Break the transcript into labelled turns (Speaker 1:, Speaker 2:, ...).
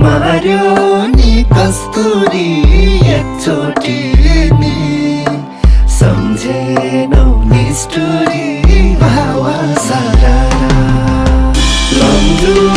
Speaker 1: मार्यो नि कस्तुरी एकचोटि नि सम्झेनौ निष्ठुरी भावा सारा लम्जु